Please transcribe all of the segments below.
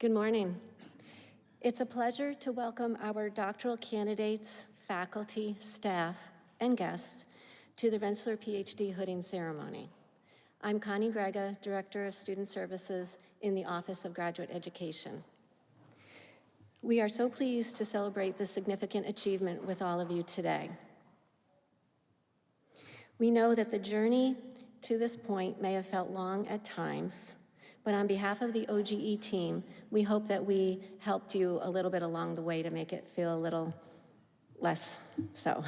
Good morning. It's a pleasure to welcome our doctoral candidates, faculty, staff, and guests to the Rensselaer Ph.D. hooding ceremony. I'm Connie Grega, Director of Student Services in the Office of Graduate Education. We are so pleased to celebrate this significant achievement with all of you today. We know that the journey to this point may have felt long at times, but on behalf of the OGE team, we hope that we helped you a little bit along the way to make it feel a little less so.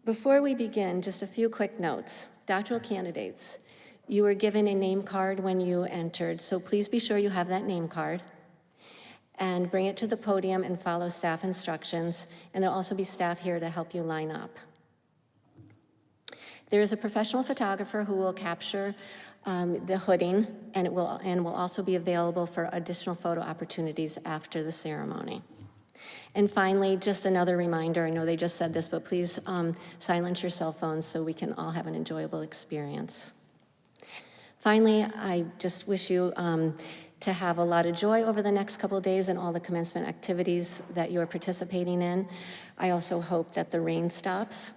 Before we begin, just a few quick notes. Doctoral candidates, you were given a name card when you entered, so please be sure you have that name card and bring it to the podium and follow staff instructions, and there'll also be staff here to help you line up. There is a professional photographer who will capture the hooding, and will also be available for additional photo opportunities after the ceremony. And finally, just another reminder, I know they just said this, but please silence your cell phones so we can all have an enjoyable experience. Finally, I just wish you to have a lot of joy over the next couple of days and all the commencement activities that you're participating in. I also hope that the rain stops.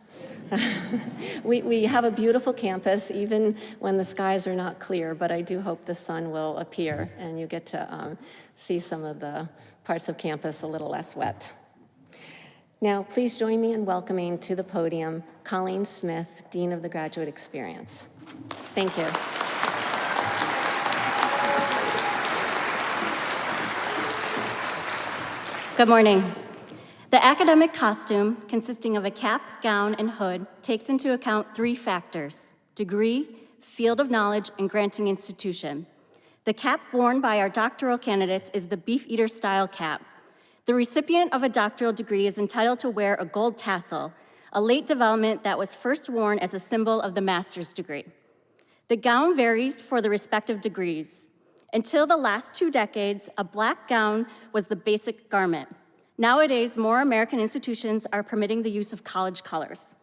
We have a beautiful campus, even when the skies are not clear, but I do hope the sun will appear and you get to see some of the parts of campus a little less wet. Now, please join me in welcoming to the podium Colleen Smith, Dean of the Graduate Experience. Thank you. Good morning. The academic costume, consisting of a cap, gown, and hood, takes into account 3 factors: degree, field of knowledge, and granting institution. The cap worn by our doctoral candidates is the Beef Eater style cap. The recipient of a doctoral degree is entitled to wear a gold tassel, a late development that was first worn as a symbol of the master's degree. The gown varies for the respective degrees. Until the last 2 decades, a black gown was the basic garment. Nowadays, more American institutions are permitting the use of college colors.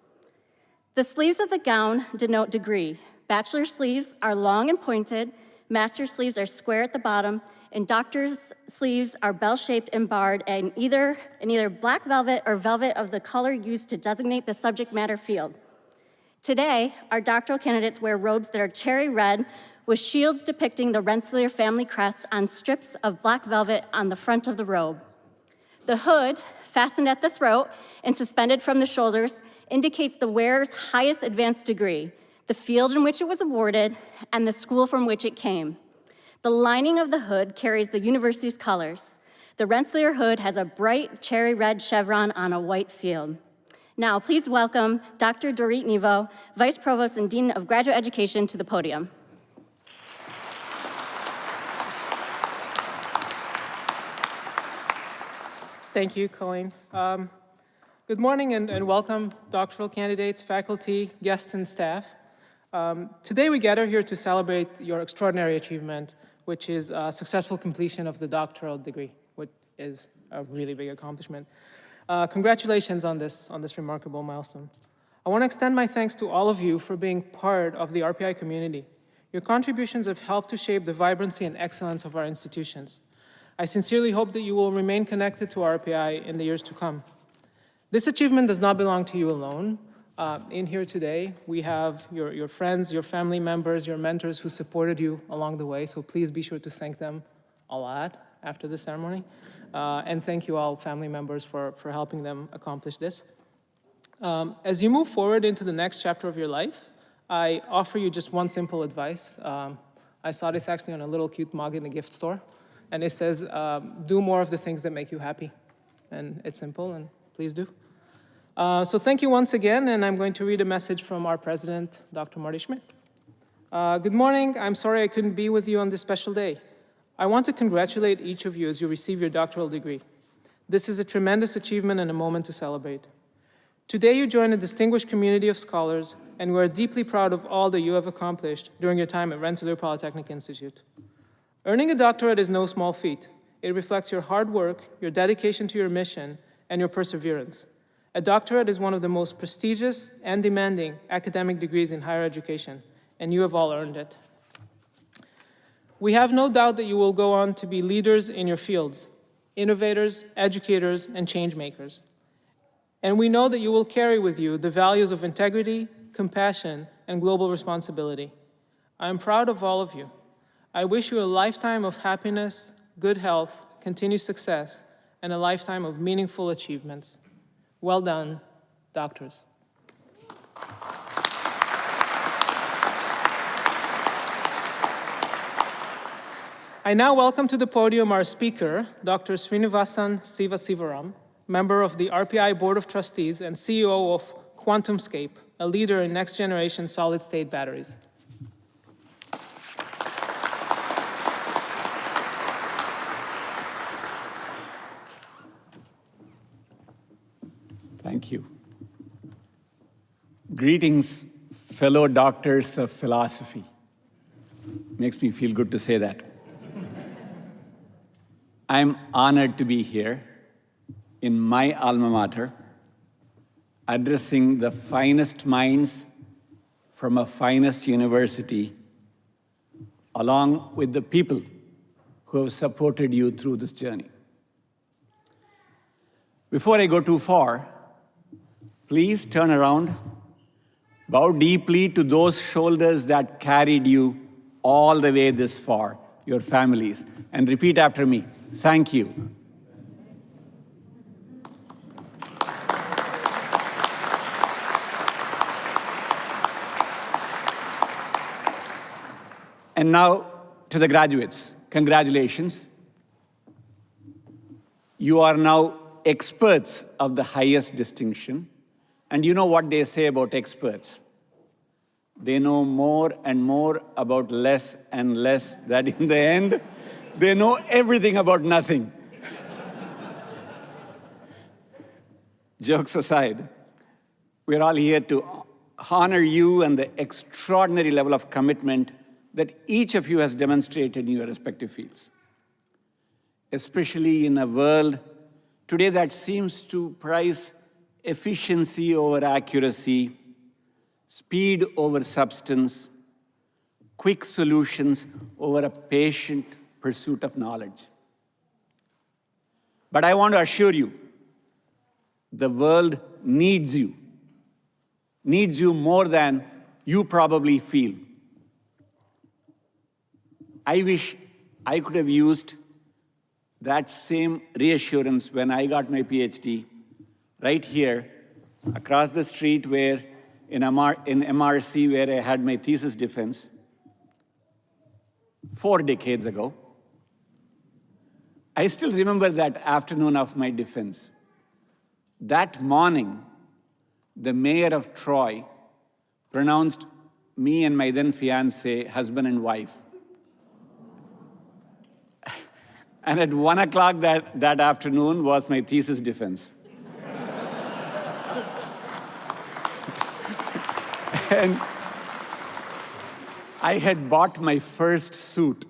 The sleeves of the gown denote degree. Bachelor sleeves are long and pointed, master's sleeves are square at the bottom, and doctor's sleeves are bell-shaped and barred in either black velvet or velvet of the color used to designate the subject matter field. Today, our doctoral candidates wear robes that are cherry red with shields depicting the Rensselaer family crest on strips of black velvet on the front of the robe. The hood, fastened at the throat and suspended from the shoulders, indicates the wearer's highest advanced degree, the field in which it was awarded, and the school from which it came. The lining of the hood carries the university's colors. The Rensselaer hood has a bright cherry red chevron on a white field. Now, please welcome Dr. Dorit Nevo, Vice Provost and Dean of Graduate Education, to the podium. Thank you, Colleen. Good morning and welcome, doctoral candidates, faculty, guests, and staff. Today we gather here to celebrate your extraordinary achievement, which is successful completion of the doctoral degree, which is a really big accomplishment. Congratulations on this remarkable milestone. I want to extend my thanks to all of you for being part of the RPI community. Your contributions have helped to shape the vibrancy and excellence of our institutions. I sincerely hope that you will remain connected to RPI in the years to come. This achievement does not belong to you alone. In here today, we have your friends, your family members, your mentors who supported you along the way, so please be sure to thank them a lot after the ceremony. And thank you all family members for helping them accomplish this. As you move forward into the next chapter of your life, I offer you just one simple advice. I saw this actually on a little cute mug in a gift store. And it says, do more of the things that make you happy. And it's simple, and please do. So thank you once again, and I'm going to read a message from our president, Dr. Marty Schmidt. Good morning. I'm sorry I couldn't be with you on this special day. I want to congratulate each of you as you receive your doctoral degree. This is a tremendous achievement and a moment to celebrate. Today you join a distinguished community of scholars, and we are deeply proud of all that you have accomplished during your time at Rensselaer Polytechnic Institute. Earning a doctorate is no small feat. It reflects your hard work, your dedication to your mission, and your perseverance. A doctorate is one of the most prestigious and demanding academic degrees in higher education, and you have all earned it. We have no doubt that you will go on to be leaders in your fields, innovators, educators, and change makers. And we know that you will carry with you the values of integrity, compassion, and global responsibility. I am proud of all of you. I wish you a lifetime of happiness, good health, continued success, and a lifetime of meaningful achievements. Well done, doctors. I now welcome to the podium our speaker, Dr. Srinivasan Sivasivaram, member of the RPI Board of Trustees and CEO of QuantumScape, a leader in next-generation solid-state batteries. Thank you. Greetings, fellow doctors of philosophy. Makes me feel good to say that. I'm honored to be here in my alma mater, addressing the finest minds from a finest university, along with the people who have supported you through this journey. Before I go too far, please turn around, bow deeply to those shoulders that carried you all the way this far, your families, and repeat after me, thank you. And now to the graduates, congratulations. You are now experts of the highest distinction. And you know what they say about experts. They know more and more about less and less, that in the end, they know everything about nothing. Jokes aside, we're all here to honor you and the extraordinary level of commitment that each of you has demonstrated in your respective fields. Especially in a world today that seems to prize efficiency over accuracy, speed over substance, quick solutions over a patient pursuit of knowledge. But I want to assure you, the world needs you more than you probably feel. I wish I could have used that same reassurance when I got my Ph.D. right here, across the street where in MRC where I had my thesis defense 4 decades ago. I still remember that afternoon of my defense. That morning, the mayor of Troy pronounced me and my then fiancée husband and wife. And at 1 o'clock that afternoon was my thesis defense. And I had bought my first suit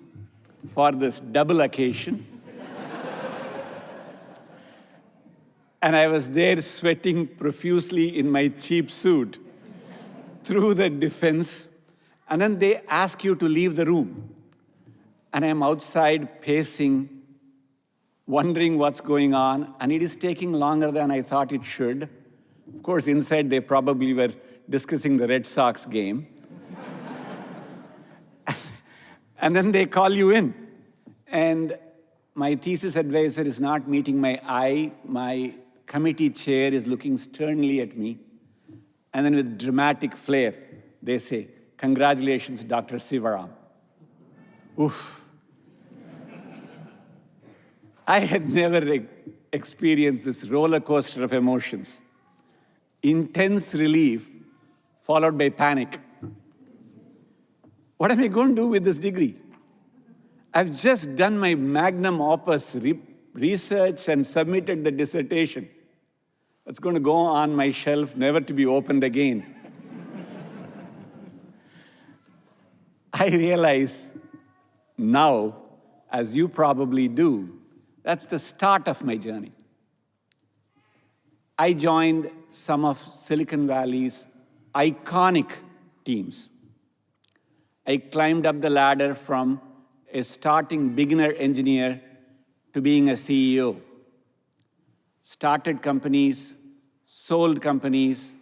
for this double occasion. And I was there sweating profusely in my cheap suit through the defense. And then they ask you to leave the room. And I'm outside pacing, wondering what's going on, and it is taking longer than I thought it should. Of course, inside they probably were discussing the Red Sox game. And then they call you in. And my thesis advisor is not meeting my eye. My committee chair is looking sternly at me. And then with dramatic flair, they say, "Congratulations, Dr. Sivaram." Oof. I had never experienced this roller coaster of emotions. Intense relief followed by panic. What am I going to do with this degree? I've just done my magnum opus research and submitted the dissertation. It's going to go on my shelf, never to be opened again. I realize now, as you probably do, that's the start of my journey. I joined some of Silicon Valley's iconic teams. I climbed up the ladder from a starting beginner engineer to being a CEO. Started companies, sold companies,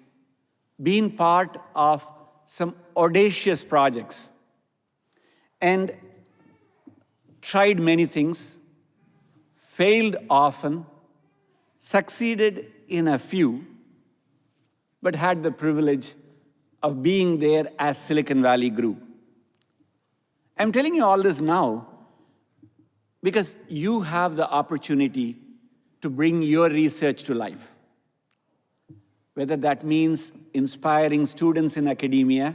been part of some audacious projects, and tried many things, failed often, succeeded in a few, but had the privilege of being there as Silicon Valley grew. I'm telling you all this now because you have the opportunity to bring your research to life. Whether that means inspiring students in academia,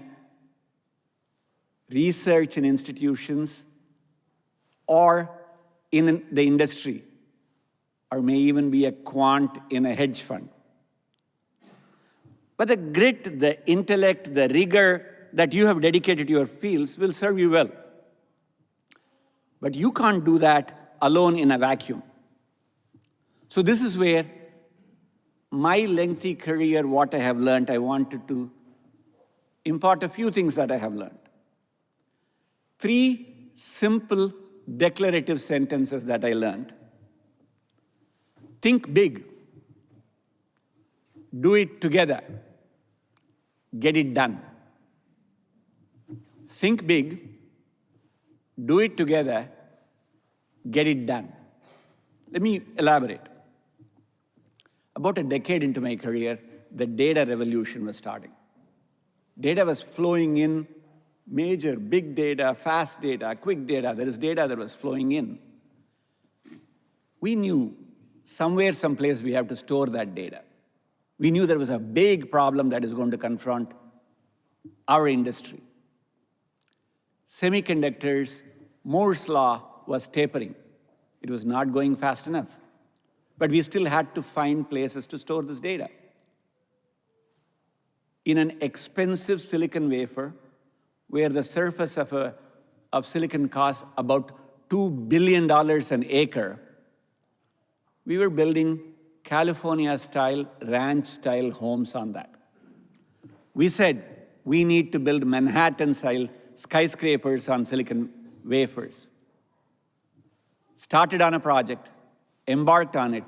research in institutions, or in the industry, or may even be a quant in a hedge fund. But the grit, the intellect, the rigor that you have dedicated to your fields will serve you well. But you can't do that alone in a vacuum. So this is where my lengthy career, what I have learned, I wanted to impart a few things that I have learned. 3 simple declarative sentences that I learned. Think big. Do it together. Get it done. Think big. Do it together. Get it done. Let me elaborate. About a decade into my career, the data revolution was starting. Data was flowing in, major, big data, fast data, quick data. There is data that was flowing in. We knew somewhere, someplace, we have to store that data. We knew there was a big problem that is going to confront our industry. Semiconductors, Moore's law was tapering. It was not going fast enough. But we still had to find places to store this data. In an expensive silicon wafer, where the surface of silicon costs about $2 billion an acre, we were building California-style, ranch-style homes on that. We said, we need to build Manhattan-style skyscrapers on silicon wafers. Started on a project, embarked on it.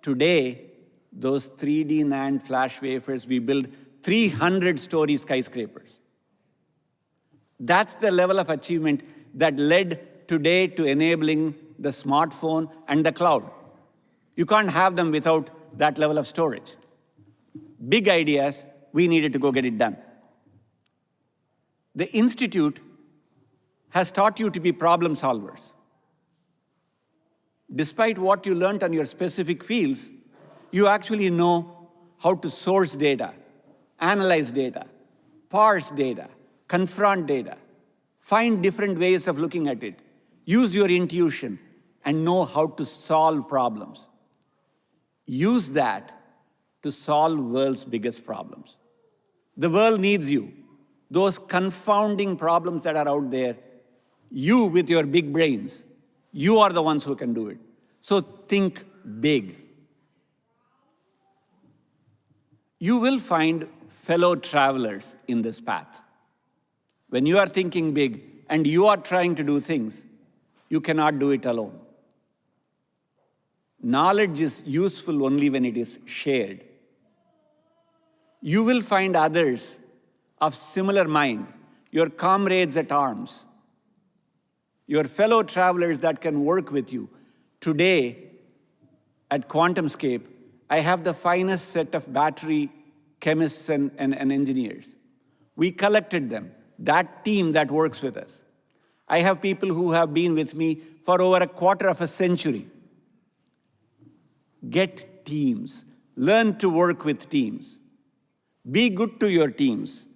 Today, those 3D NAND flash wafers, we build 300-story skyscrapers. That's the level of achievement that led today to enabling the smartphone and the cloud. You can't have them without that level of storage. Big ideas, we needed to go get it done. The Institute has taught you to be problem solvers. Despite what you learned on your specific fields, you actually know how to source data, analyze data, parse data, confront data, find different ways of looking at it, use your intuition, and know how to solve problems. Use that to solve world's biggest problems. The world needs you. Those confounding problems that are out there, you with your big brains, you are the ones who can do it. So think big. You will find fellow travelers in this path. When you are thinking big and you are trying to do things, you cannot do it alone. Knowledge is useful only when it is shared. You will find others of similar mind, your comrades at arms, your fellow travelers that can work with you. Today, at QuantumScape, I have the finest set of battery chemists and engineers. We collected them, that team that works with us. I have people who have been with me for over a quarter of a century. Get teams. Learn to work with teams. Be good to your teams.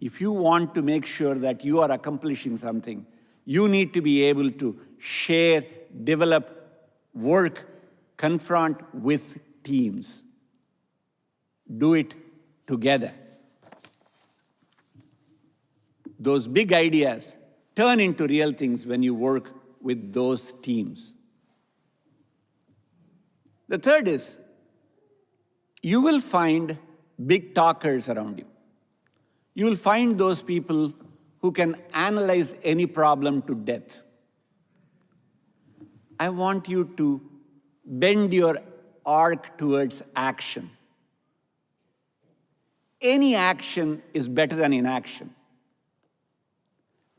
If you want to make sure that you are accomplishing something, you need to be able to share, develop, work, confront with teams. Do it together. Those big ideas turn into real things when you work with those teams. The third is, you will find big talkers around you. You will find those people who can analyze any problem to death. I want you to bend your arc towards action. Any action is better than inaction.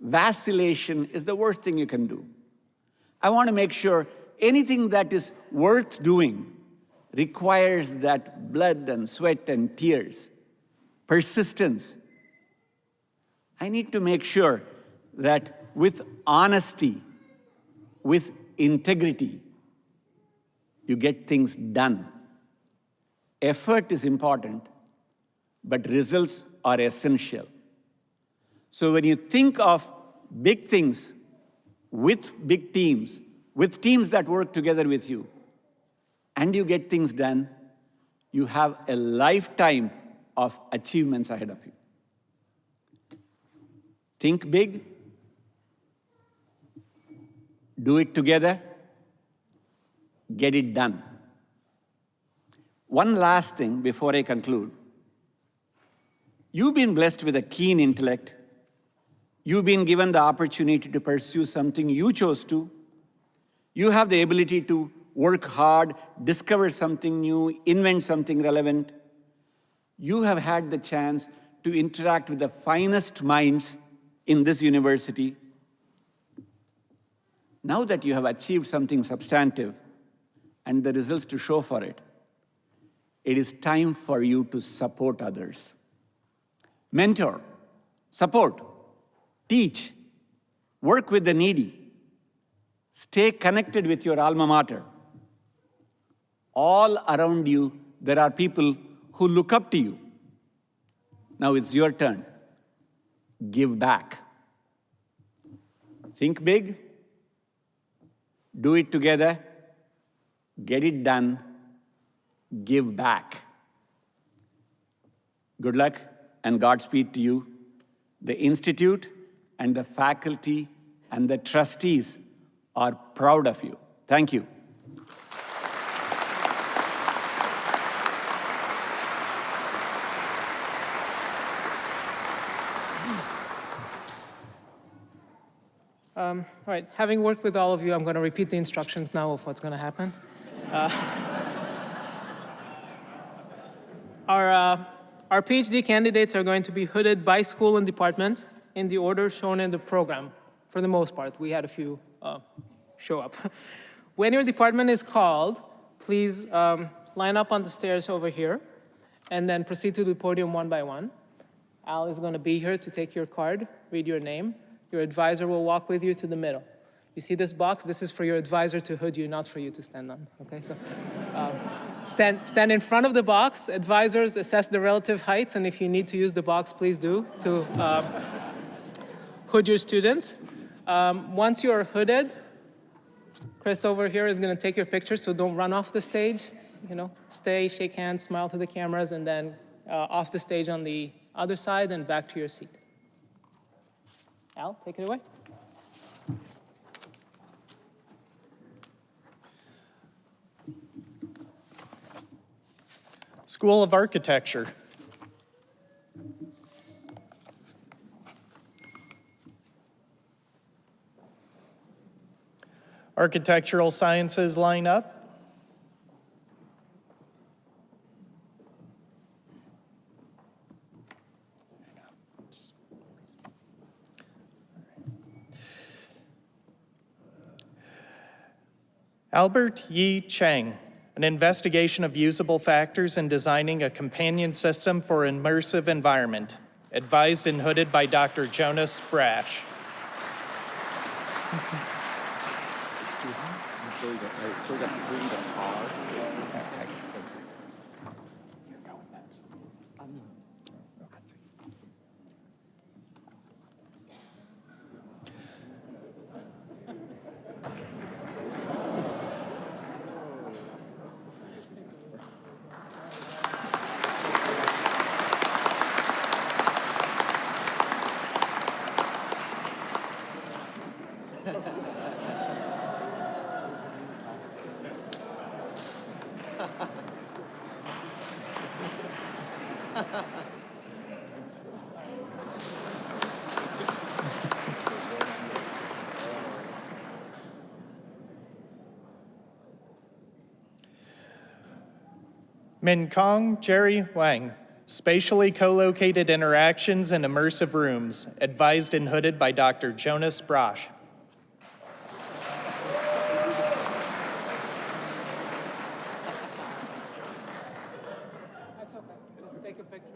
Vacillation is the worst thing you can do. I want to make sure anything that is worth doing requires that blood and sweat and tears, persistence. I need to make sure that with honesty, with integrity, you get things done. Effort is important, but results are essential. So when you think of big things with big teams, with teams that work together with you, and you get things done, you have a lifetime of achievements ahead of you. Think big, do it together, get it done. One last thing before I conclude. You've been blessed with a keen intellect. You've been given the opportunity to pursue something you chose to. You have the ability to work hard, discover something new, invent something relevant. You have had the chance to interact with the finest minds in this university. Now that you have achieved something substantive and the results to show for it, it is time for you to support others. Mentor, support, teach, work with the needy, stay connected with your alma mater. All around you, there are people who look up to you. Now it's your turn. Give back. Think big, do it together, get it done, give back. Good luck and Godspeed to you. The Institute and the faculty and the trustees are proud of you. Thank you. All right, having worked with all of you, I'm going to repeat the instructions now of what's going to happen. Our Ph.D. candidates are going to be hooded by school and department in the order shown in the program, for the most part. We had a few show up. When your department is called, please line up on the stairs over here, and then proceed to the podium one by one. Al is going to be here to take your card, read your name. Your advisor will walk with you to the middle. You see this box? This is for your advisor to hood you, not for you to stand on. Okay, so stand in front of the box. Advisors assess the relative heights, and if you need to use the box, please do to hood your students. Once you are hooded, Chris over here is going to take your picture, so don't run off the stage. You know, stay, shake hands, smile to the cameras, and then off the stage on the other side and back to your seat. Al, take it away. School of Architecture. Architectural Sciences line up. Albert Yi Cheng, an investigation of usable factors in designing a companion system for immersive environment, advised and hooded by Dr. Jonas Brash. Excuse me? So I forgot to bring the card. You're going next. Min Kong Jerry Wang, spatially co-located interactions in immersive rooms, advised and hooded by Dr. Jonas Brosh. That's okay. Just take a picture.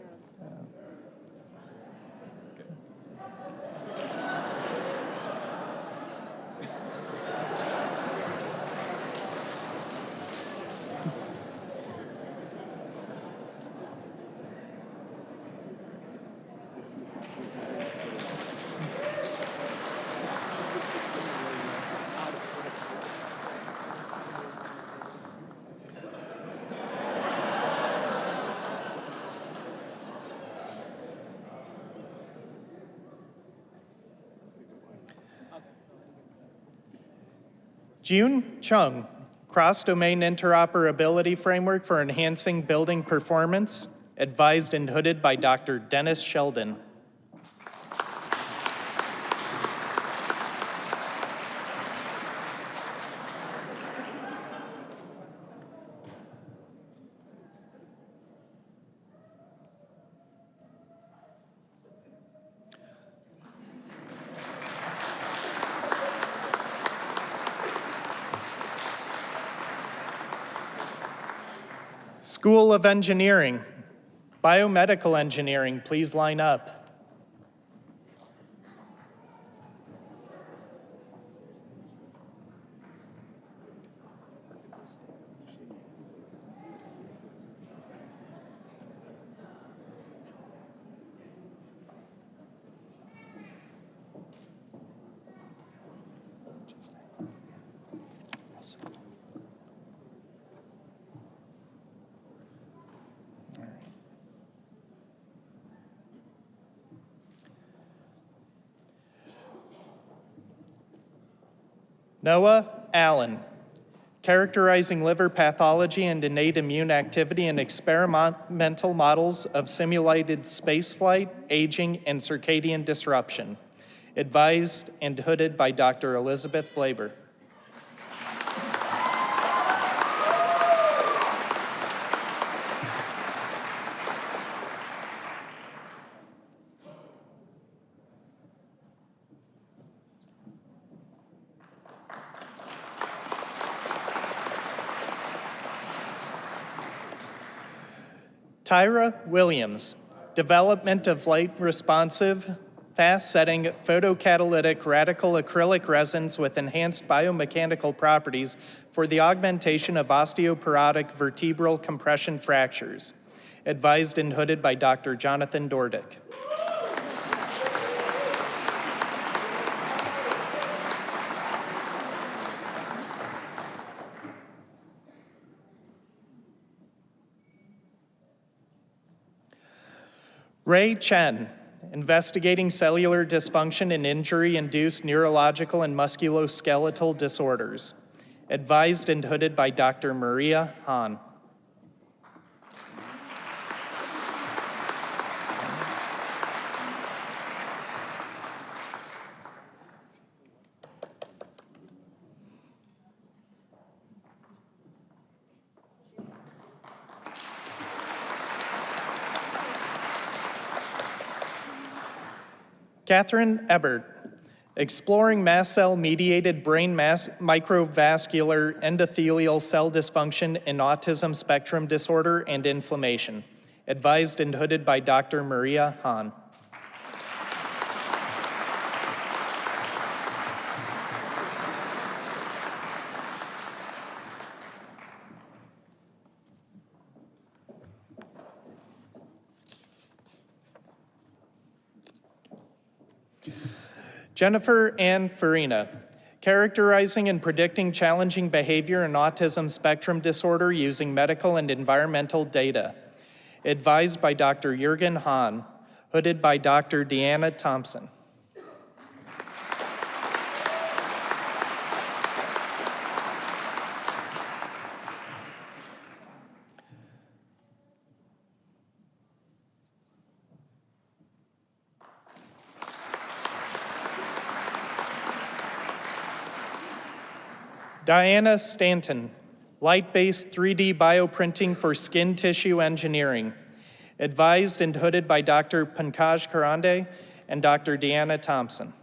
Jun Chung, cross-domain interoperability framework for enhancing building performance, advised and hooded by Dr. Dennis Sheldon. School of Engineering, Biomedical Engineering, please line up. Noah Allen, characterizing liver pathology and innate immune activity in experimental models of simulated spaceflight, aging, and circadian disruption. Advised and hooded by Dr. Elizabeth Blaber. Tyra Williams, development of light-responsive, fast-setting photocatalytic radical acrylic resins with enhanced biomechanical properties for the augmentation of osteoporotic vertebral compression fractures. Advised and hooded by Dr. Jonathan Dordick. Ray Chen, investigating cellular dysfunction and injury-induced neurological and musculoskeletal disorders. Advised and hooded by Dr. Maria Hahn. Catherine Ebert, exploring mast cell-mediated brain microvascular endothelial cell dysfunction in autism spectrum disorder and inflammation. Advised and hooded by Dr. Maria Hahn. Jennifer Ann Farina, characterizing and predicting challenging behavior in autism spectrum disorder using medical and environmental data. Advised by Dr. Jürgen Hahn, hooded by Dr. Deanna Thompson. Diana Stanton, light-based 3D bioprinting for skin tissue engineering, advised and hooded by Dr. Pankaj Karande and Dr. Deanna Thompson.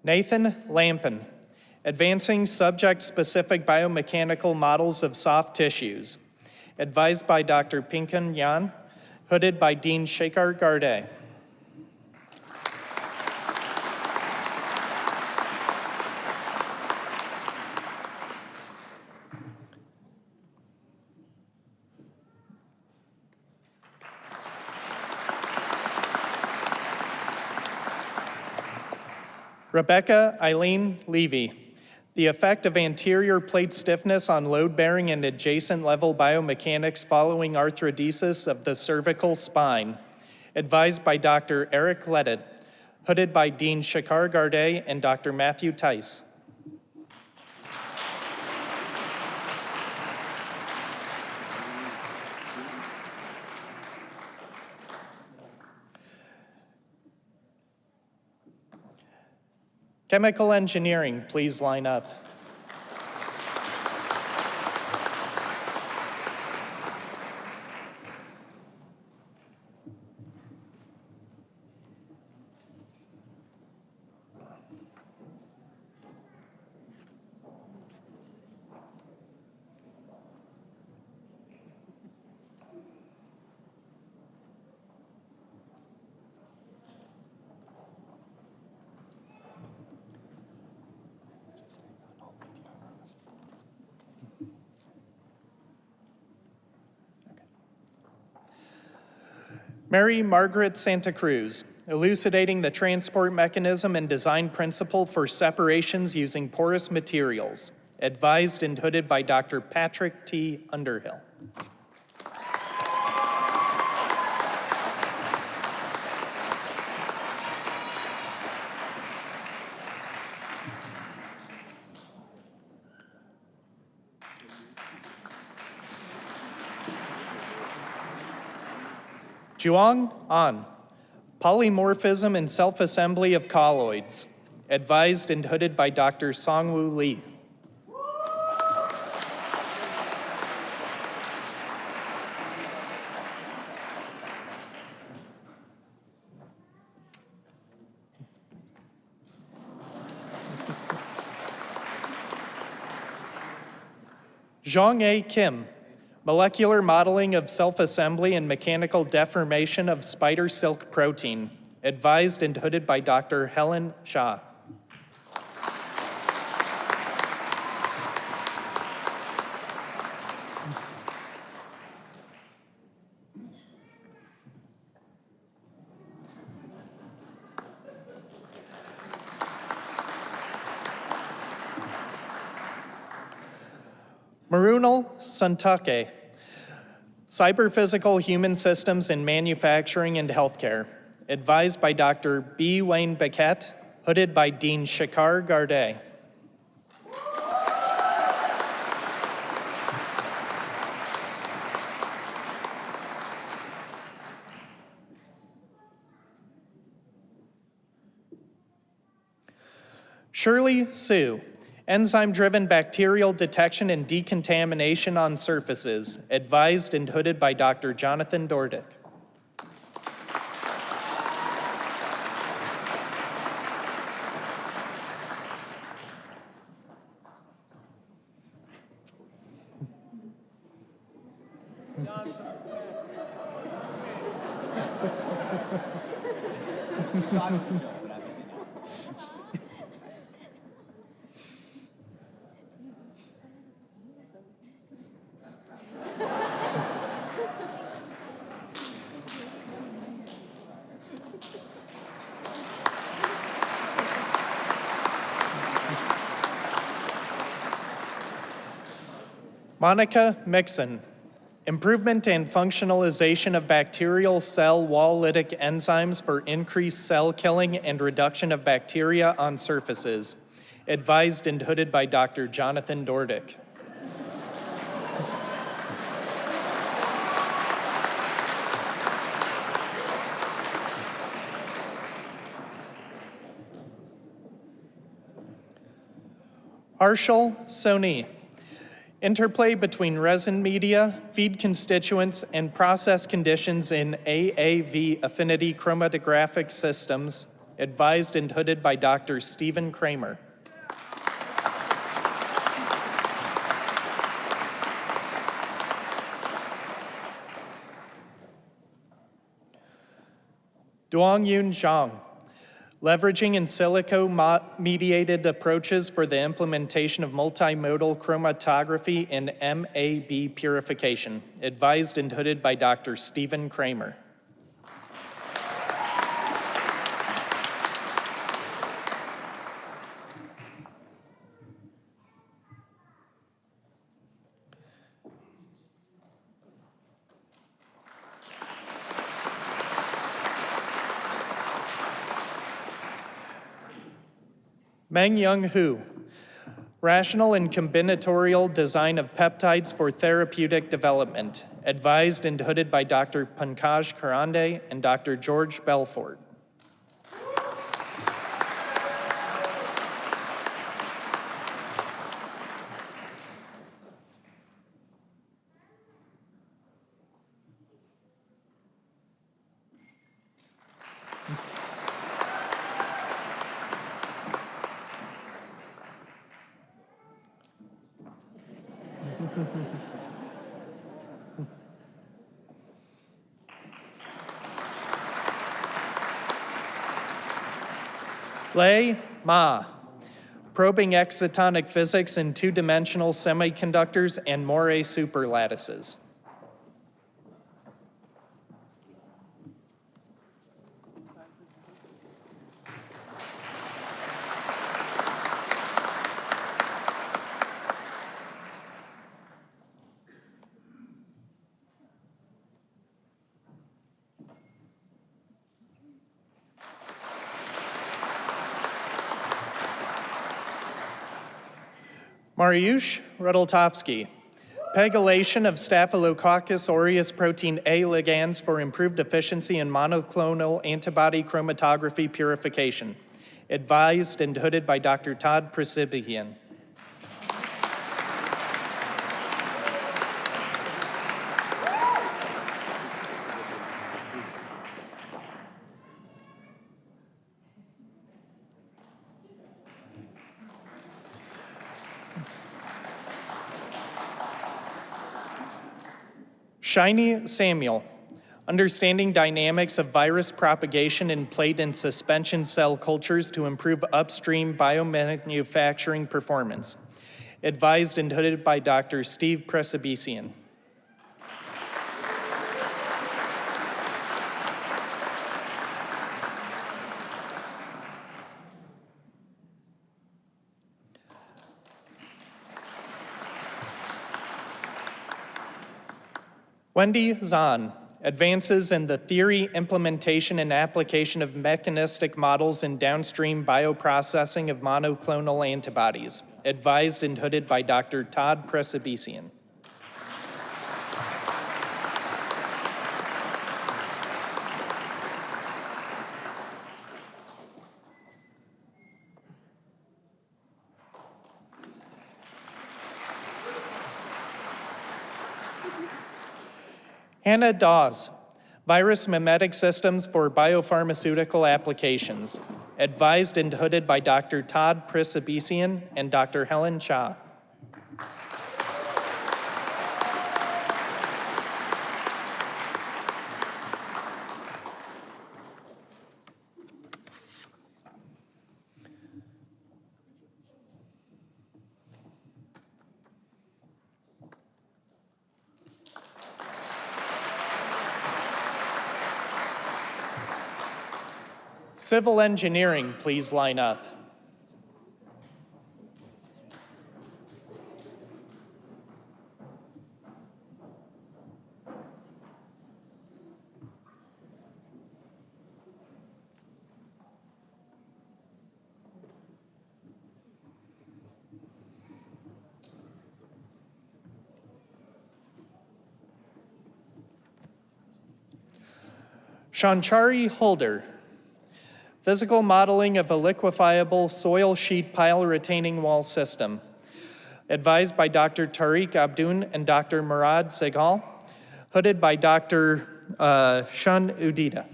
Nathan Lampin, advancing subject-specific biomechanical models of soft tissues, advised by Dr. Pinkan Yan, hooded by Dean Shekhar Garde. Rebecca Eileen Levy, the effect of anterior plate stiffness on load-bearing and adjacent level biomechanics following arthrodesis of the cervical spine, advised by Dr. Eric Leddett, hooded by Dean Shekhar Garde and Dr. Matthew Tice. Chemical engineering, please line up. Mary Margaret Santa Cruz, elucidating the transport mechanism and design principle for separations using porous materials, advised and hooded by Dr. Patrick T. Underhill. Juong An, polymorphism and self-assembly of colloids, advised and hooded by Dr. Songwoo Lee. Zhong A. Kim, molecular modeling of self-assembly and mechanical deformation of spider silk protein, advised and hooded by Dr. Helen Shah. Marunal Santake, cyber-physical human systems in manufacturing and healthcare, advised by Dr. B. Wayne Beckett, hooded by Dean Shekhar Garde. Shirley Sue, enzyme-driven bacterial detection and decontamination on surfaces, advised and hooded by Dr. Jonathan Dordick. Monica Mixon, Improvement and functionalization of bacterial cell wall lytic enzymes for increased cell killing and reduction of bacteria on surfaces. Advised and hooded by Dr. Jonathan Dordick. Harshal Soni. Interplay between resin media, feed constituents, and process conditions in AAV affinity chromatographic systems, advised and hooded by Dr. Stephen Kramer. Duangyun Zhang. Leveraging in silico-mediated approaches for the implementation of multimodal chromatography and MAB purification. Advised and hooded by Dr. Stephen Kramer. Meng Young Hu. Rational and combinatorial design of peptides for therapeutic development. Advised and hooded by Dr. Pankaj Karande and Dr. George Belfort. Lei Ma. Probing exotonic physics in two-dimensional semiconductors and Moire superlattices. Mariusz Rudoltovsky. Pegylation of Staphylococcus aureus protein A ligands for improved efficiency in monoclonal antibody chromatography purification. Advised and hooded by Dr. Todd Presibian. Shiny Samuel. Understanding dynamics of virus propagation in plate and suspension cell cultures to improve upstream biomanufacturing performance. Advised and hooded by Dr. Steve Presibisian. Wendy Zahn. Advances in the theory, implementation, and application of mechanistic models in downstream bioprocessing of monoclonal antibodies. Advised and hooded by Dr. Todd Presibisian. Hannah Dawes. Virus mimetic systems for biopharmaceutical applications. Advised and hooded by Dr. Todd Presibisian and Dr. Helen Cha. Civil engineering, please line up. Shanchari Holder, physical modeling of a liquefiable soil sheet pile retaining wall system, advised by Dr. Tariq Abdoun and Dr. Murad Segal, hooded by Dr. Shun Udita.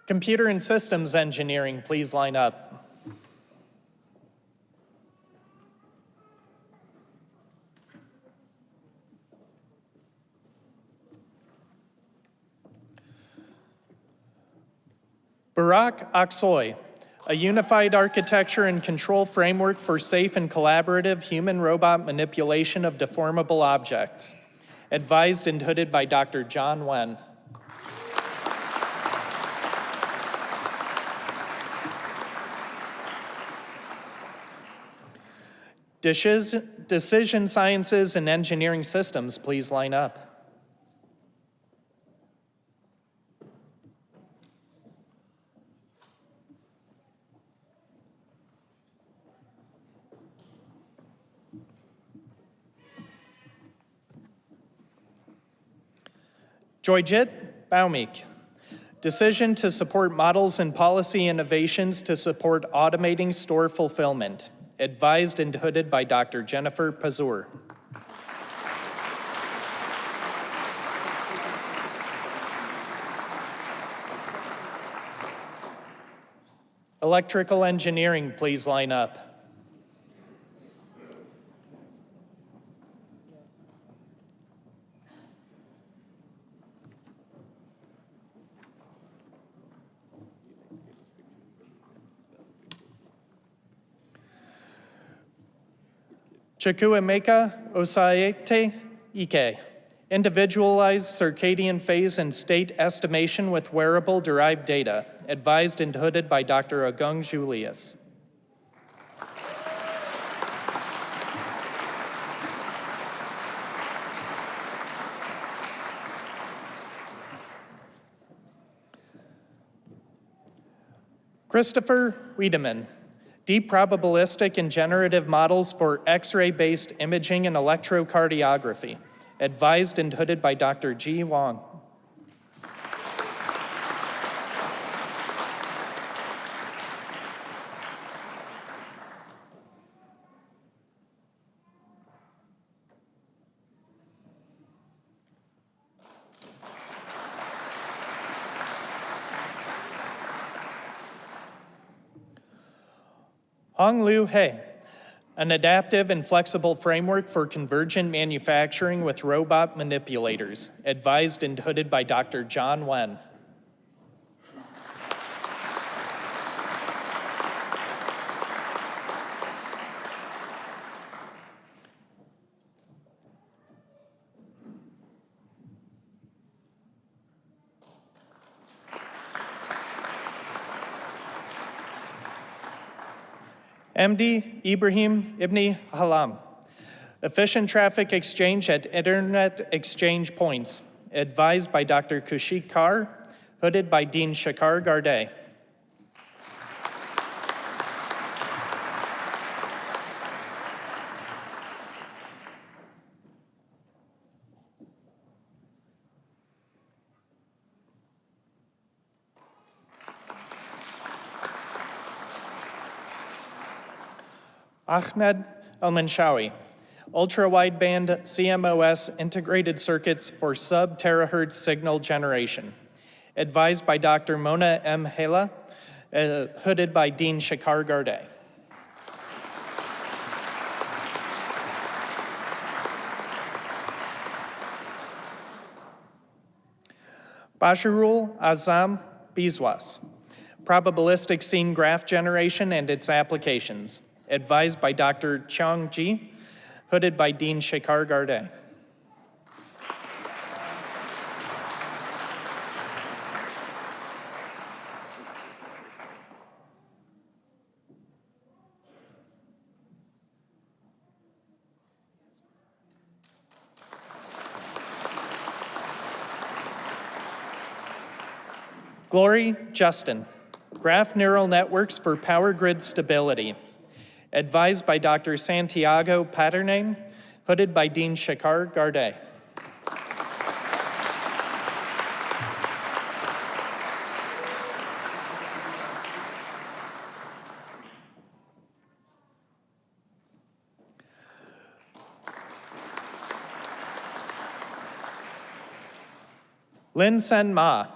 Computer and systems engineering, please line up. Barak Aksoy, a unified architecture and control framework for safe and collaborative human-robot manipulation of deformable objects, advised and hooded by Dr. John Wen. Decision sciences and engineering systems, please line up. Joyjit Baumik, decision to support models and policy innovations to support automating store fulfillment, advised and hooded by Dr. Jennifer Pazur. Electrical engineering, please line up. Chukwuemeka Osaete Ike, individualized circadian phase and state estimation with wearable derived data, advised and hooded by Dr. Agung Julius. Christopher Wiedemann, deep probabilistic and generative models for X-ray-based imaging and electrocardiography, advised and hooded by Dr. Ji Wang. Hong Liu He, an adaptive and flexible framework for convergent manufacturing with robot manipulators, advised and hooded by Dr. John Wen. MD Ibrahim Ibni Halam, efficient traffic exchange at internet exchange points, advised by Dr. Kushik Kar, hooded by Dean Shakar Garde. Ahmed Al-Manshawi, ultra-wideband CMOS integrated circuits for sub-terahertz signal generation, advised by Dr. Mona M. Hela, hooded by Dean Shakar Garde. Bashirul Azam Biswas, probabilistic scene graph generation and its applications, advised by Dr. Chang Ji, hooded by Dean Shakar Garde. Glory Justin, Graph Neural Networks for Power Grid Stability, advised by Dr. Santiago Paternane, hooded by Dean Shakar Garde. Lin Sen Ma,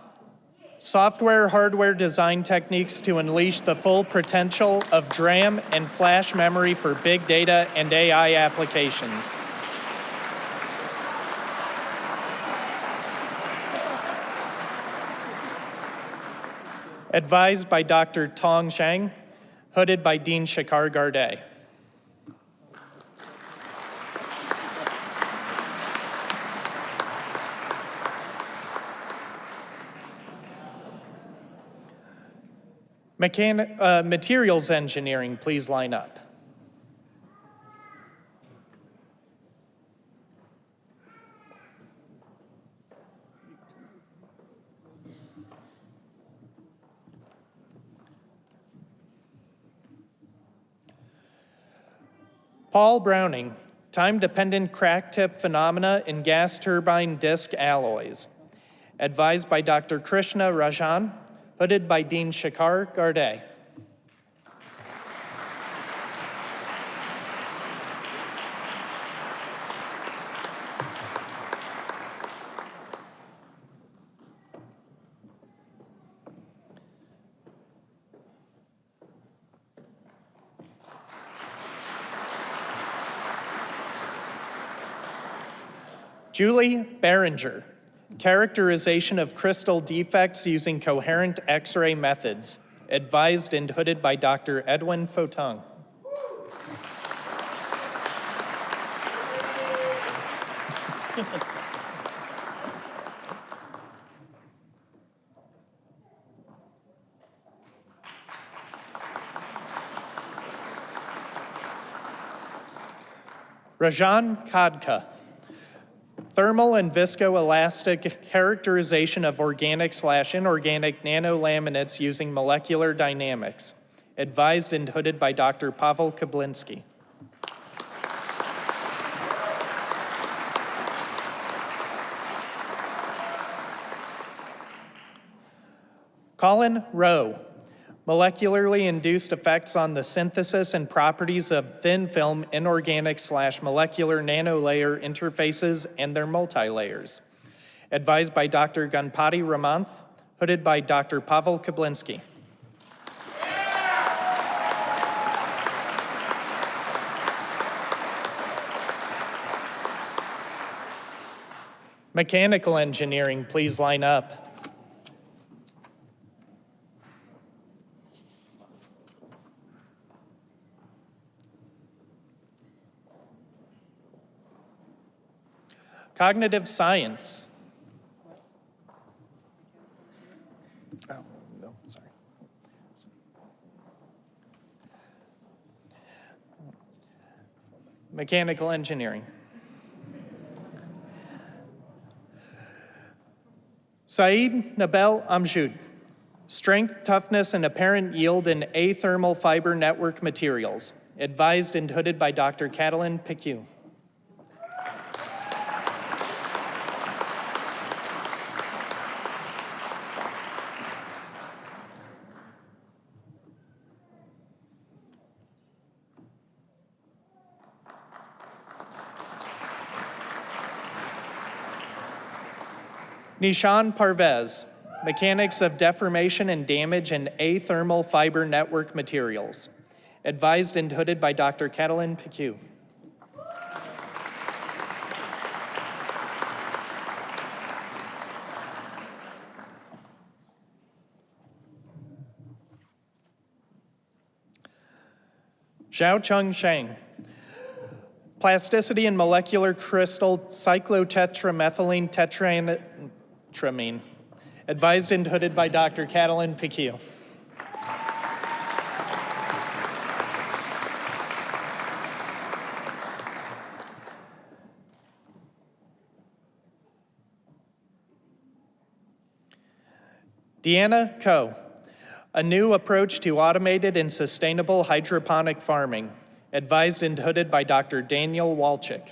software hardware design techniques to unleash the full potential of DRAM and flash memory for big data and AI applications. Advised by Dr. Tong Zhang, hooded by Dean Shakar Garde. Materials engineering, please line up. Paul Browning, time-dependent crack tip phenomena in gas turbine disc alloys. Advised by Dr. Krishna Rajan, hooded by Dean Shakar Garde. Julie Behringer, characterization of crystal defects using coherent X-ray methods, advised and hooded by Dr. Edwin Fotong. Rajan Kadka, thermal and viscoelastic characterization of organic/inorganic nanolaminates using molecular dynamics, advised and hooded by Dr. Pavel Kablinski. Colin Rowe, molecularly induced effects on the synthesis and properties of thin film inorganic/molecular nanolayer interfaces and their multilayers. Advised by Dr. Ganpati Ramanth, hooded by Dr. Pavel Kablinski. Mechanical engineering, please line up. Cognitive science. Oh, no, sorry. Mechanical engineering. Saeed Nabel Amjud, strength, toughness, and apparent yield in athermal fiber network materials, advised and hooded by Dr. Catalin Picu. Nishan Parvez, mechanics of deformation and damage in athermal fiber network materials, advised and hooded by Dr. Catalin Picu. Xiaocheng Shang, plasticity in molecular crystal cyclotetramethylene tetramine, advised and hooded by Dr. Catalin Picu. Deanna Coe, a new approach to automated and sustainable hydroponic farming, advised and hooded by Dr. Daniel Walczyk.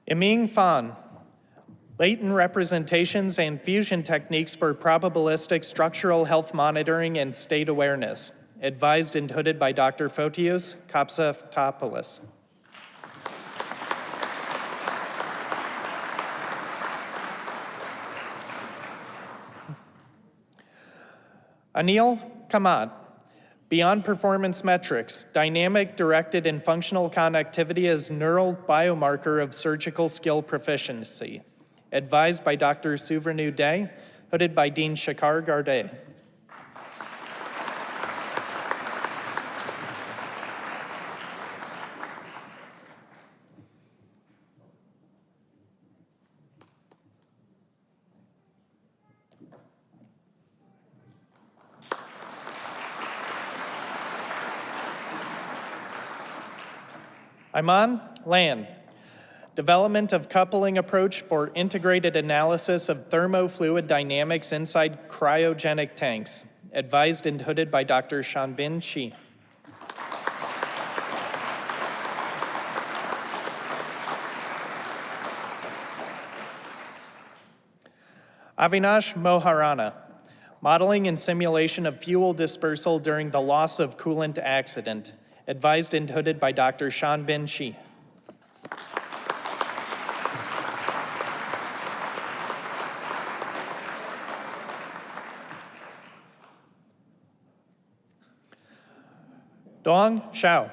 Iming Fan, latent representations and fusion techniques for probabilistic structural health monitoring and state awareness, advised and hooded by Dr. Fotios Kapsaftopoulos. Anil Kamat, beyond performance metrics, dynamic, directed, and functional connectivity as neural biomarker of surgical skill proficiency, advised by Dr. Suvranu Day, hooded by Dean Shakar Garde. Iman Land, development of coupling approach for integrated analysis of thermofluid dynamics inside cryogenic tanks, advised and hooded by Dr. Shanbin Shi. Avinash Moharana, modeling and simulation of fuel dispersal during the loss of coolant accident, advised and hooded by Dr. Shanbin Shi. Dong Xiao,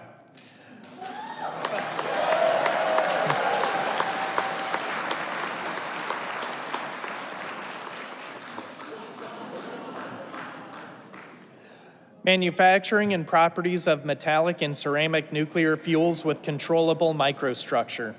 manufacturing and properties of metallic and ceramic nuclear fuels with controllable microstructure.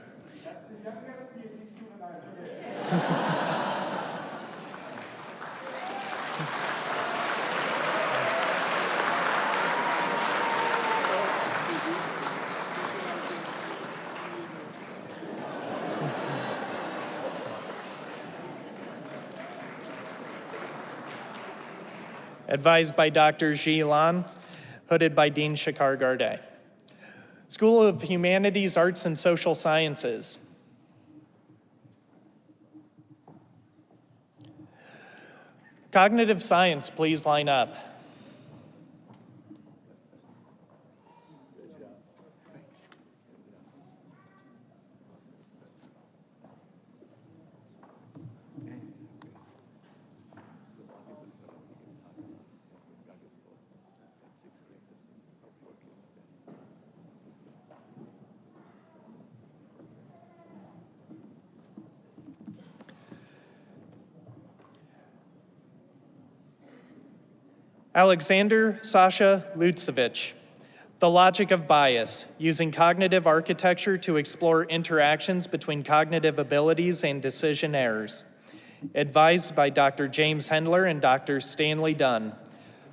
Advised by Dr. Ji Lan, hooded by Dean Shakar Garde. School of Humanities, Arts, and Social Sciences. Cognitive science, please line up. Alexander Sasha Lutsevich, The Logic of Bias, using cognitive architecture to explore interactions between cognitive abilities and decision errors. Advised by Dr. James Hendler and Dr. Stanley Dunn.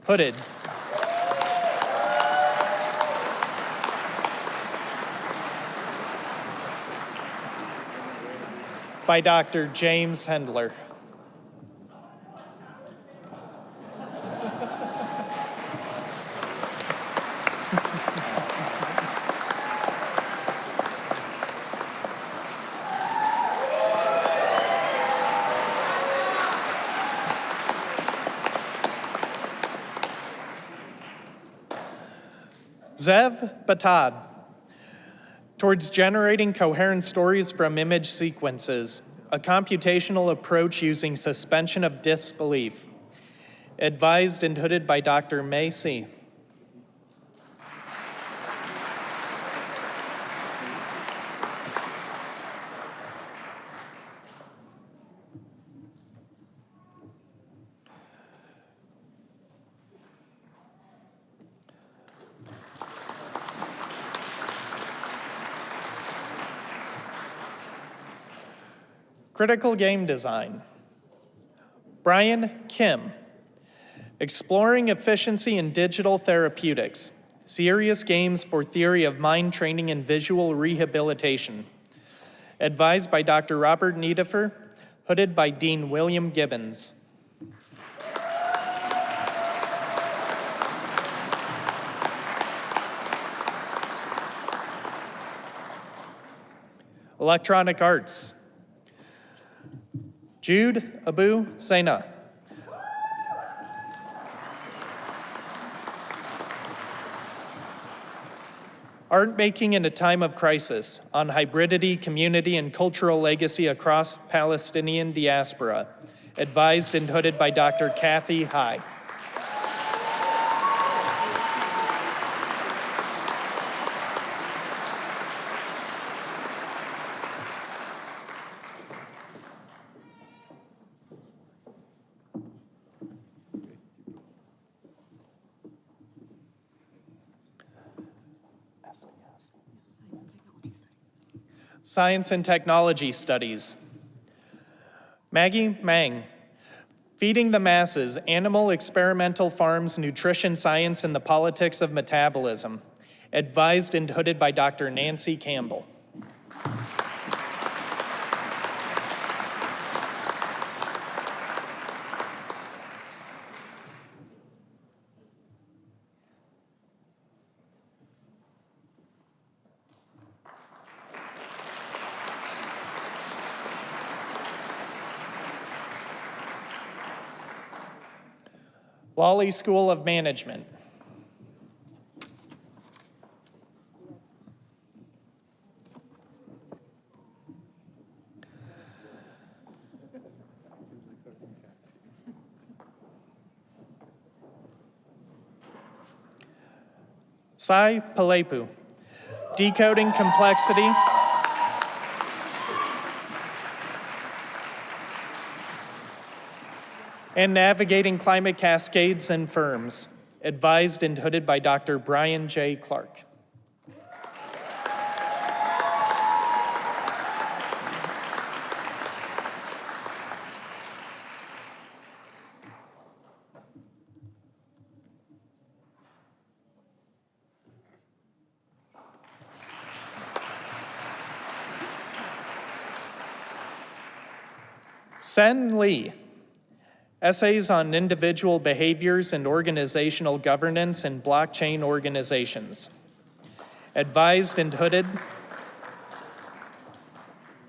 Hooded. By Dr. James Hendler. Zev Batad, towards generating coherent stories from image sequences, a computational approach using suspension of disbelief. Advised and hooded by Dr. Mei Si. Critical game design. Brian Kim, Exploring Efficiency in Digital Therapeutics, Serious Games for Theory of Mind Training and Visual Rehabilitation. Advised by Dr. Robert Niederfer, hooded by Dean William Gibbons. Electronic Arts, Jude Abu Sena. Art Making in a Time of Crisis on Hybridity, Community, and Cultural Legacy Across Palestinian Diaspora. Advised and hooded by Dr. Kathy High. Science and Technology Studies. Maggie Mang, Feeding the Masses, Animal Experimental Farms, Nutrition Science, and the Politics of Metabolism. Advised and hooded by Dr. Nancy Campbell. Lawley School of Management. Sai Palepu, Decoding Complexity. And Navigating Climate Cascades and Firms, advised and hooded by Dr. Brian J. Clark. Sen Lee, Essays on Individual Behaviors and Organizational Governance in Blockchain Organizations. Advised and hooded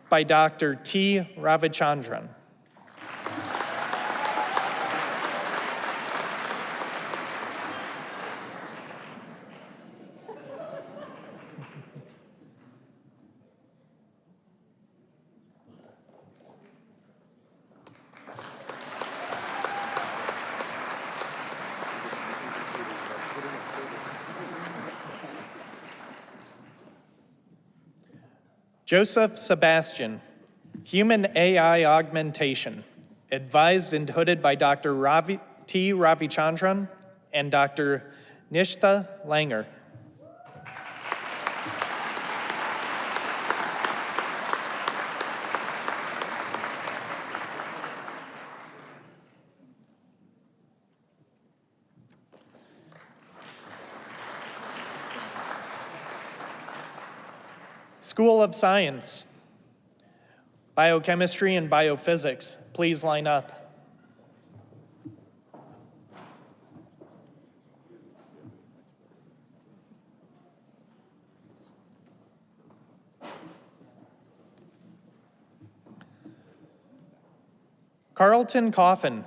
by Dr. T. Ravichandran. Joseph Sebastian, Human AI Augmentation, advised and hooded by Dr. T. Ravichandran and Dr. Nishtha Langer. School of Science, Biochemistry and Biophysics, please line up. Carlton Coffin,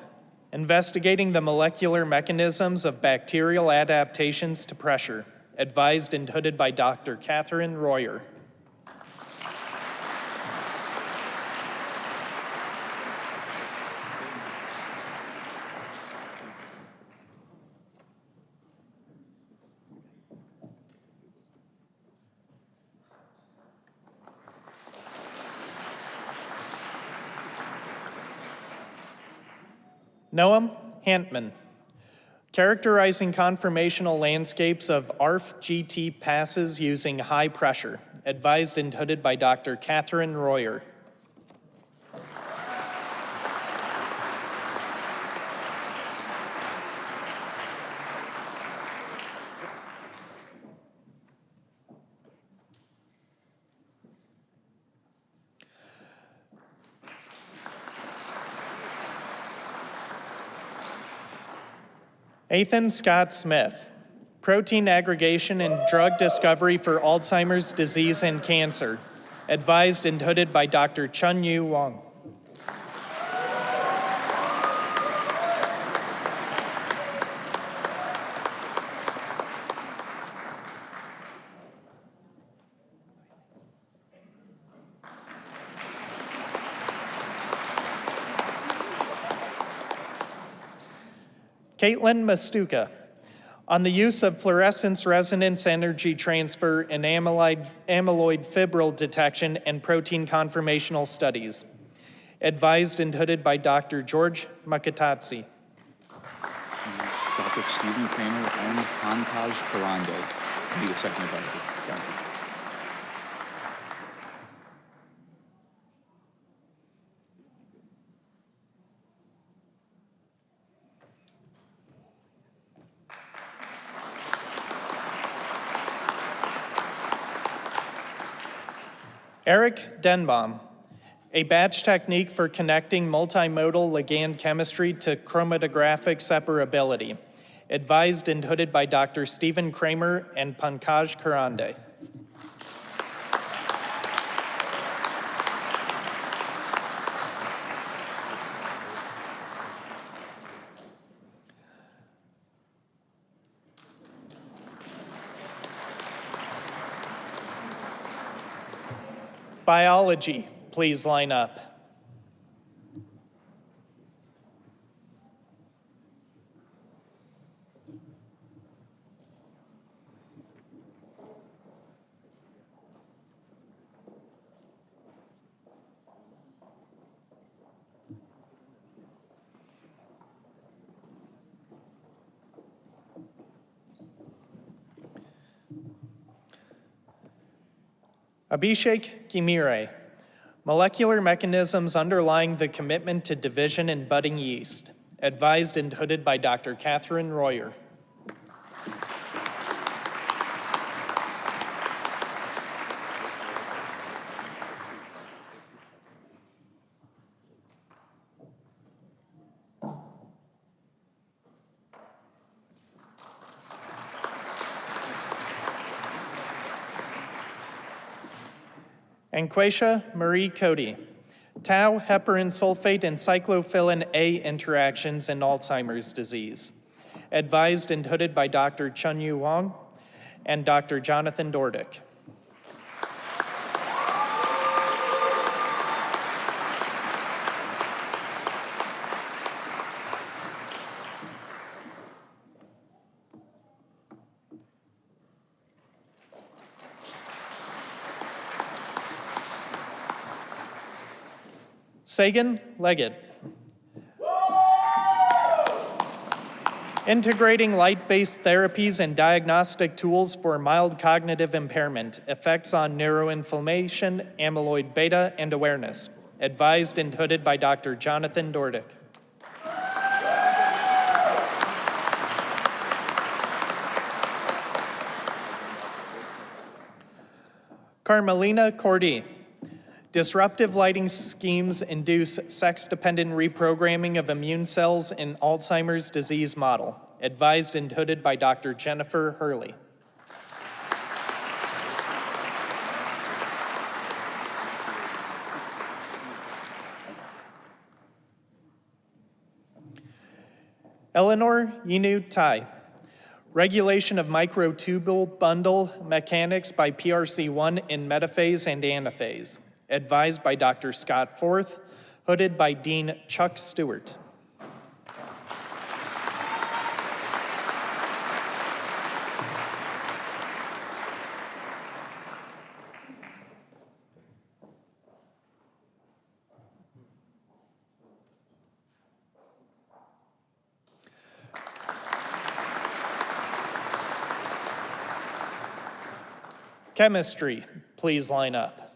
Investigating the Molecular Mechanisms of Bacterial Adaptations to Pressure, advised and hooded by Dr. Catherine Royer. Noam Hantman, Characterizing Conformational Landscapes of ARF-GT Passes Using High Pressure, advised and hooded by Dr. Catherine Royer. Ethan Scott Smith, Protein Aggregation and Drug Discovery for Alzheimer's Disease and Cancer, advised and hooded by Dr. Chun-Yu Wong. Caitlin Mastuka, on the use of fluorescence resonance energy transfer in amyloid fibril detection and protein conformational studies. Advised and hooded by Dr. George Makatatsi. Dr. Stephen Kramer and Pankaj Karande. Need a second advisor. Thank you. Eric Denbaum, a batch technique for connecting multimodal ligand chemistry to chromatographic separability. Advised and hooded by Dr. Stephen Kramer and Pankaj Karande. Biology, please line up. Abhishek Kimire, molecular mechanisms underlying the commitment to division in budding yeast. Advised and hooded by Dr. Catherine Royer. And Quasia Marie Cody, tau, heparin sulfate, and cyclophilin A interactions in Alzheimer's disease. Advised and hooded by Dr. Chun-Yu Wong and Dr. Jonathan Dordick. Sagan Leggett. Integrating light-based therapies and diagnostic tools for mild cognitive impairment, effects on neuroinflammation, amyloid beta, and awareness. Advised and hooded by Dr. Jonathan Dordick. Carmelina Cordy. Disruptive lighting schemes induce sex-dependent reprogramming of immune cells in Alzheimer's disease model. Advised and hooded by Dr. Jennifer Hurley. Eleanor Yinu Tai. Regulation of microtubule bundle mechanics by PRC1 in metaphase and anaphase. Advised by Dr. Scott Forth, hooded by Dean Chuck Stewart. Chemistry, please line up.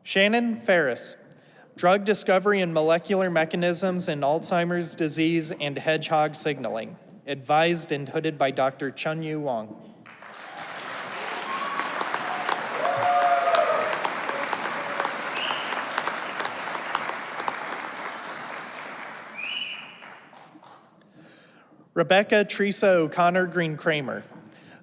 Shannon Ferris, Drug discovery and molecular mechanisms in Alzheimer's disease and hedgehog signaling. Advised and hooded by Dr. Chun-Yu Wong. Rebecca Teresa O'Connor Green-Kramer.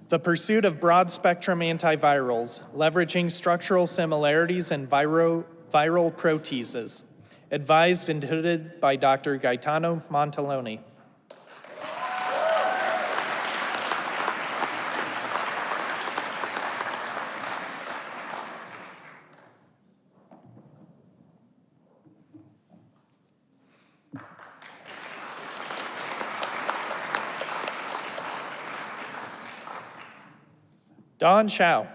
The pursuit of broad-spectrum antivirals, leveraging structural similarities in viral proteases. Advised and hooded by Dr. Gaetano Montaloni. Don Shao,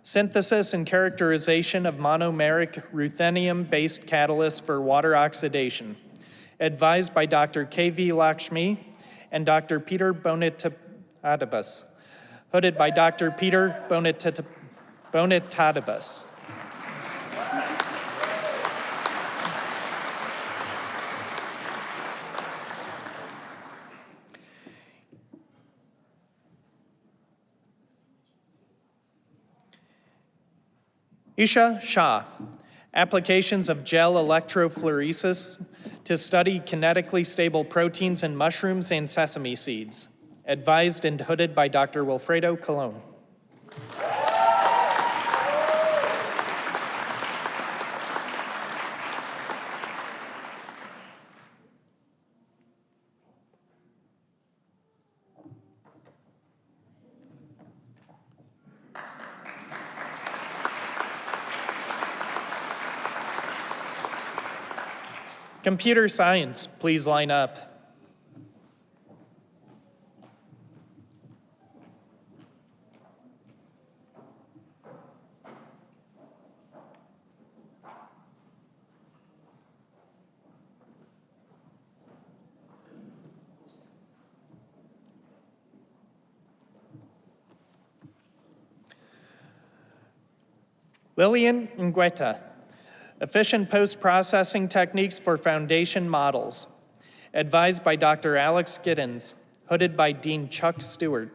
synthesis and characterization of monomeric ruthenium-based catalysts for water oxidation. Advised by Dr. K.V. Lakshmi and Dr. Peter Bonitadibus. Hooded by Dr. Peter Bonitadibus. Isha Shah, applications of gel electrophoresis to study kinetically stable proteins in mushrooms and sesame seeds. Advised and hooded by Dr. Wilfredo Colon. Computer science, please line up. Lillian Ngueta, efficient post-processing techniques for foundation models. Advised by Dr. Alex Giddens, hooded by Dean Chuck Stewart.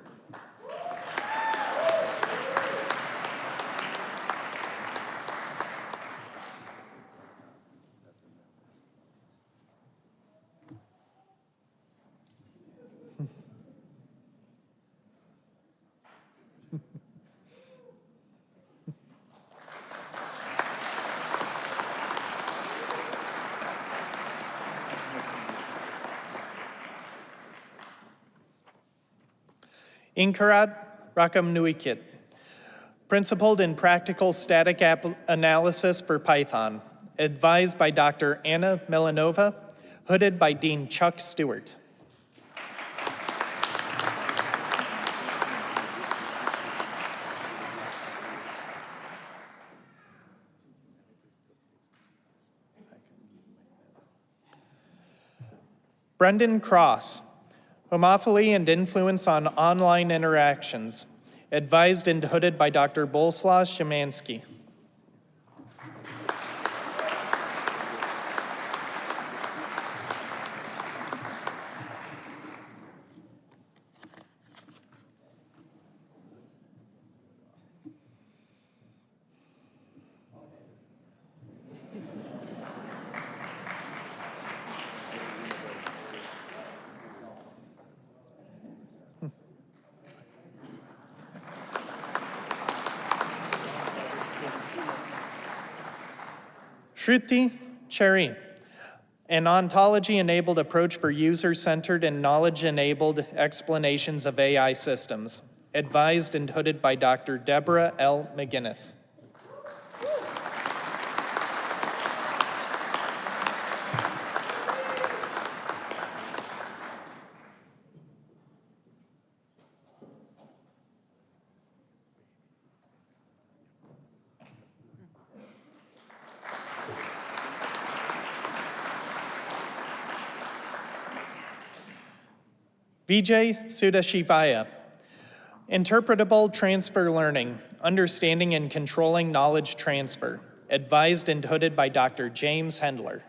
Inkarat Rakamnuikit, principled in practical static analysis for Python. Advised by Dr. Anna Milanova, hooded by Dean Chuck Stewart. Brendan Cross, homophily and influence on online interactions. Advised and hooded by Dr. Bolslaw Szymanski. Shruti Cherry, an ontology-enabled approach for user-centered and knowledge-enabled explanations of AI systems. Advised and hooded by Dr. Deborah L. McGinnis. Vijay Sudashivaya, interpretable transfer learning, understanding and controlling knowledge transfer. Advised and hooded by Dr. James Hendler.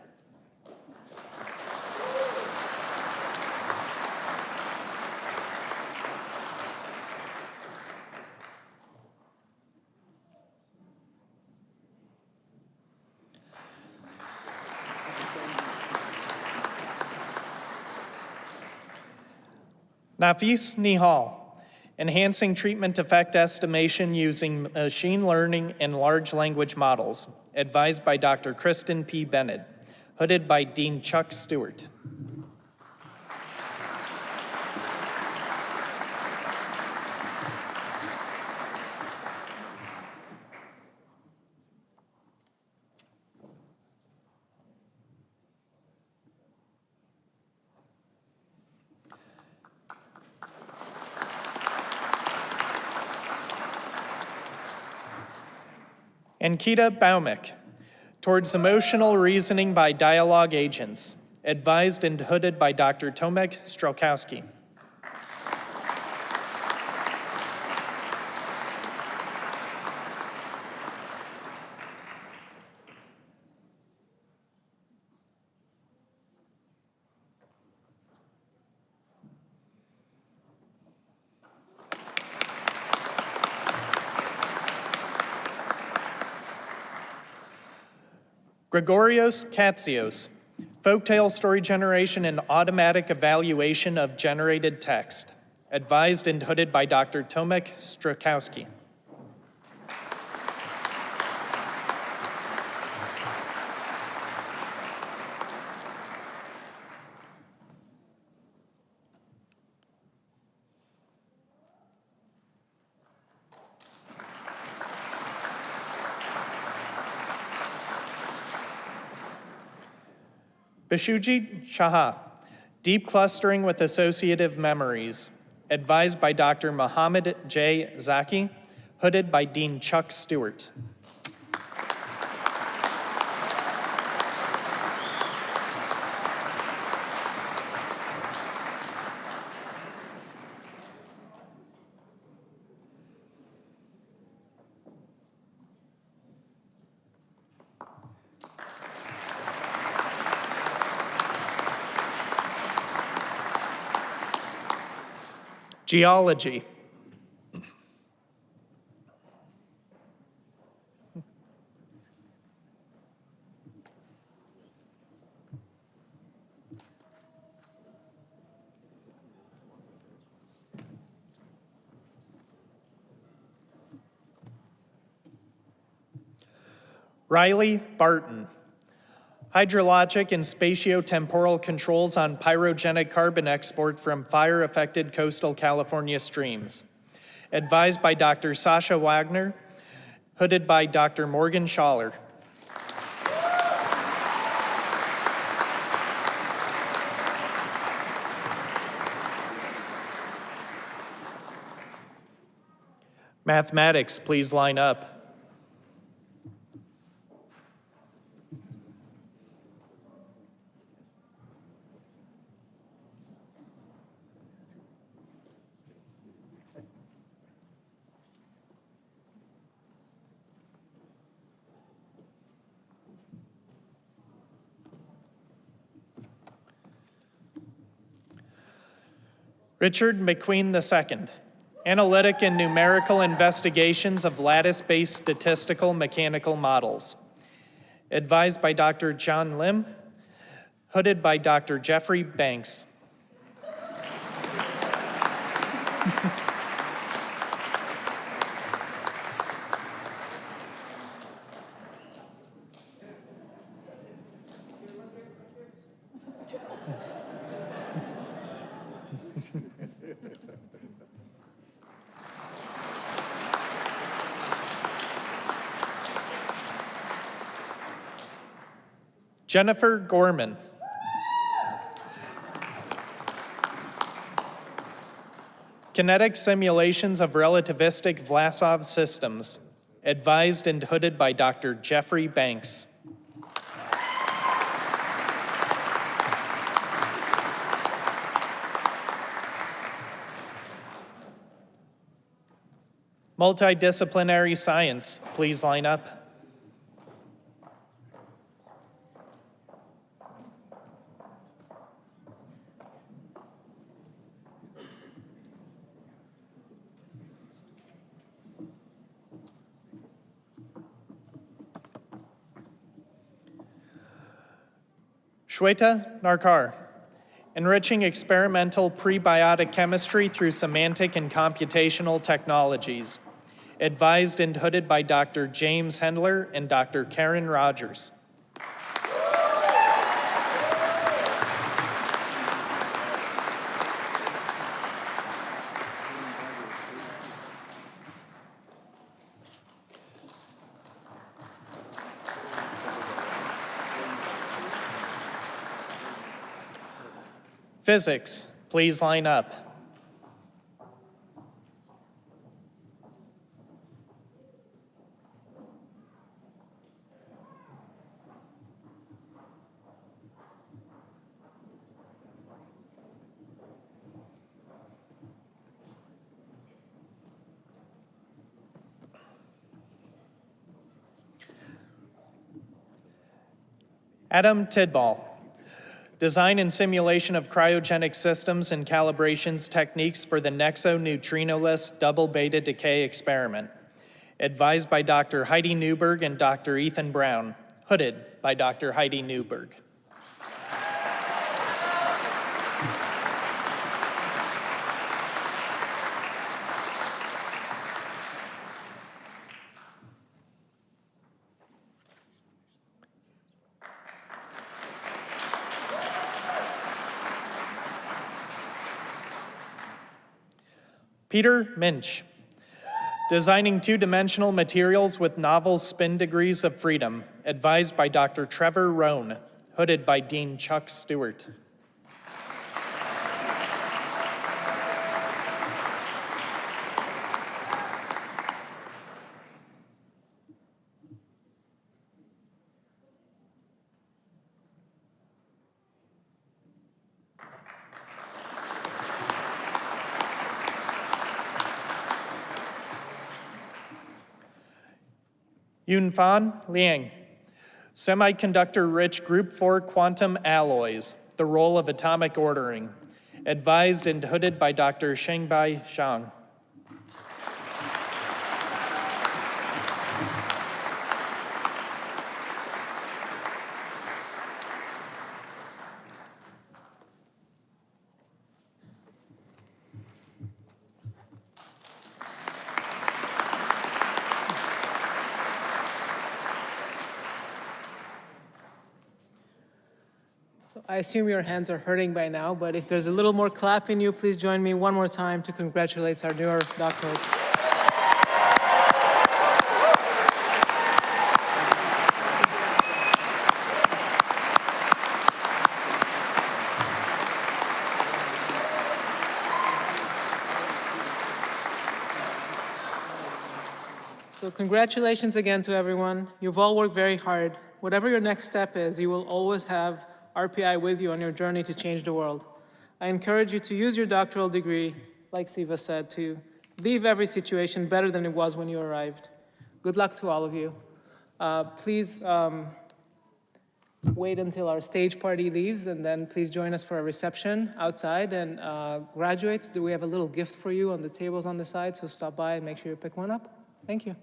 Nafis Nihal, enhancing treatment effect estimation using machine learning and large language models, advised by Dr. Kristen P. Bennett, hooded by Dean Chuck Stewart. Ankita Baumick, towards emotional reasoning by dialogue agents, advised and hooded by Dr. Tomek Strelkowski. Gregorios Katsios, folktale story generation and automatic evaluation of generated text, advised and hooded by Dr. Tomek Strelkowski. Bishujit Shaha, deep clustering with associative memories, advised by Dr. Mohammed J. Zaki, hooded by Dean Chuck Stewart. Geology. Riley Barton, hydrologic and spatiotemporal controls on pyrogenic carbon export from fire-affected coastal California streams, advised by Dr. Sasha Wagner, hooded by Dr. Morgan Schaller. Mathematics, please line up. Richard McQueen II, analytic and numerical investigations of lattice-based statistical mechanical models, advised by Dr. John Lim, hooded by Dr. Jeffrey Banks. Jennifer Gorman, kinetic simulations of relativistic Vlasov systems, advised and hooded by Dr. Jeffrey Banks. Multidisciplinary science, please line up. Shweta Narkar, enriching experimental prebiotic chemistry through semantic and computational technologies. Advised and hooded by Dr. James Hendler and Dr. Karen Rogers. Physics, please line up. Adam Tidball, design and simulation of cryogenic systems and calibrations techniques for the nexo-neutrinoless double beta decay experiment. Advised by Dr. Heidi Newberg and Dr. Ethan Brown. Hooded by Dr. Heidi Newberg. Peter Minch, designing two-dimensional materials with novel spin degrees of freedom, advised by Dr. Trevor Rohn, hooded by Dean Chuck Stewart. Yunfan Liang, semiconductor-rich Group 4 quantum alloys, the role of atomic ordering, advised and hooded by Dr. Shengbai Zhang. I assume your hands are hurting by now, but if there's a little more clap in you, please join me one more time to congratulate our newer doctorate. So congratulations again to everyone. You've all worked very hard. Whatever your next step is, you will always have RPI with you on your journey to change the world. I encourage you to use your doctoral degree, like Siva said, to leave every situation better than it was when you arrived. Good luck to all of you. Please wait until our stage party leaves, and then please join us for a reception outside. And graduates, we have a little gift for you on the tables on the side, so stop by and make sure you pick one up. Thank you.